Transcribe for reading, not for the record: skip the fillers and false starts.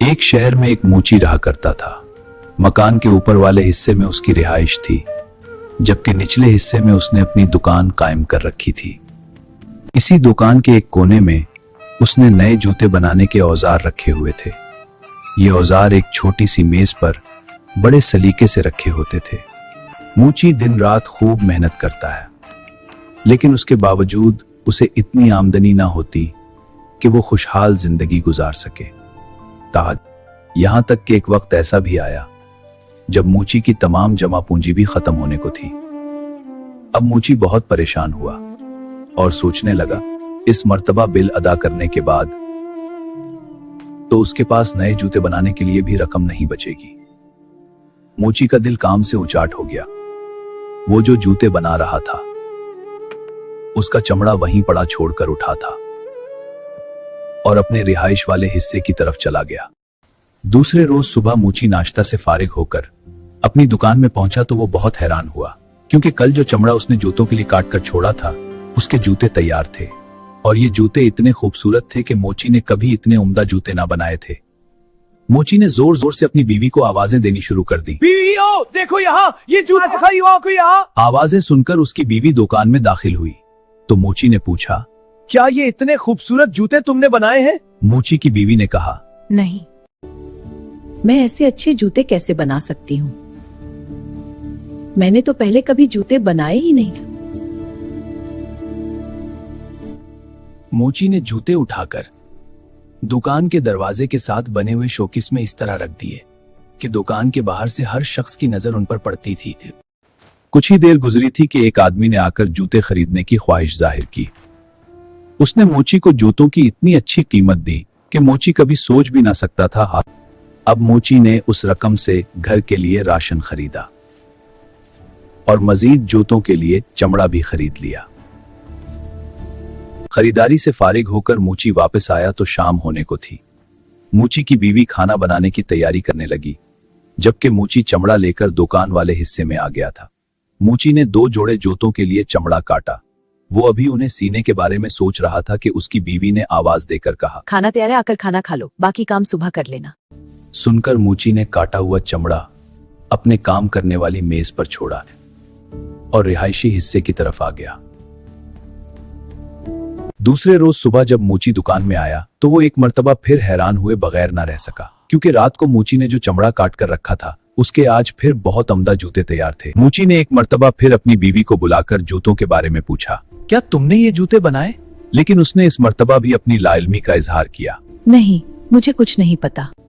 एक शहर में एक मूची रहा करता था। मकान के ऊपर वाले हिस्से में उसकी रिहाइश थी, जबकि निचले हिस्से में उसने अपनी दुकान कायम कर रखी थी। इसी दुकान के एक कोने में उसने नए जूते बनाने के औजार रखे हुए थे। ये औजार एक छोटी सी मेज पर बड़े सलीके से रखे होते थे। मूची दिन रात खूब मेहनत करता है, लेकिन उसके बावजूद उसे इतनी आमदनी ना होती कि वो खुशहाल जिंदगी गुजार सके। यहां तक कि एक वक्त ऐसा भी आया जब मूची की तमाम जमा पूंजी भी खत्म होने को थी। अब मूची बहुत परेशान हुआ और सोचने लगा, इस मर्तबा बिल अदा करने के बाद तो उसके पास नए जूते बनाने के लिए भी रकम नहीं बचेगी। मूची का दिल काम से उचाट हो गया। वो जो जूते बना रहा था उसका चमड़ा वहीं पड़ा छोड़कर उठा था और अपने रिहाइश वाले हिस्से की तरफ चला गया। दूसरे रोज सुबह मूची नाश्ता से फारिग होकर अपनी दुकान में पहुंचा तो वो बहुत हैरान हुआ, क्योंकि कल जो चमड़ा उसने जूतों के लिए काट कर छोड़ा था उसके जूते तैयार थे, और ये जूते इतने खूबसूरत थे कि मूची ने कभी इतने उम्दा जूते ना बनाए थे। मूची ने जोर जोर से अपनी बीवी को आवाजें देनी शुरू कर दी। बीवी ओ, देखो यहाँ, ये जूते दिखाइए को यहाँ। आवाजें सुनकर उसकी बीवी दुकान में दाखिल हुई तो मूची ने पूछा, क्या ये इतने खूबसूरत जूते तुमने बनाए हैं? मूची की बीवी ने कहा, नहीं, मैं ऐसे अच्छे जूते कैसे बना सकती हूँ? मैंने तो पहले कभी जूते बनाए ही नहीं। मूची ने जूते उठाकर दुकान के दरवाजे के साथ बने हुए शोकेस में इस तरह रख दिए कि दुकान के बाहर से हर शख्स की नजर उन पर पड़ती थी। कुछ ही देर गुजरी थी कि एक आदमी ने आकर जूते खरीदने की ख्वाहिश जाहिर की। उसने मूची को जूतों की इतनी अच्छी कीमत दी कि मूची कभी सोच भी ना सकता था। अब मूची ने उस रकम से घर के लिए राशन खरीदा और मजीद जूतों के लिए चमड़ा भी खरीद लिया। खरीदारी से फारिग होकर मूची वापस आया तो शाम होने को थी। मूची की बीवी खाना बनाने की तैयारी करने लगी, जबकि मूची चमड़ा लेकर दुकान वाले हिस्से में आ गया था। मूची ने 2 जोड़े जूतों के लिए चमड़ा काटा। वो अभी उन्हें सीने के बारे में सोच रहा था कि उसकी बीवी ने आवाज देकर कहा, खाना तैयार है, आकर खाना खा लो, बाकी काम सुबह कर लेना। सुनकर मूची ने काटा हुआ चमड़ा अपने काम करने वाली मेज पर छोड़ा और रिहायशी हिस्से की तरफ आ गया। दूसरे रोज सुबह जब मूची दुकान में आया तो वो एक मर्तबा फिर हैरान हुए बगैर ना रह सका, क्योंकि रात को मूची ने जो चमड़ा काट कर रखा था उसके आज फिर बहुत उम्दा जूते तैयार थे। मूची ने एक मर्तबा फिर अपनी बीवी को बुलाकर जूतों के बारे में पूछा, क्या तुमने ये जूते बनाए? लेकिन उसने इस मर्तबा भी अपनी लाइल्मी का इजहार किया, नहीं, मुझे कुछ नहीं पता।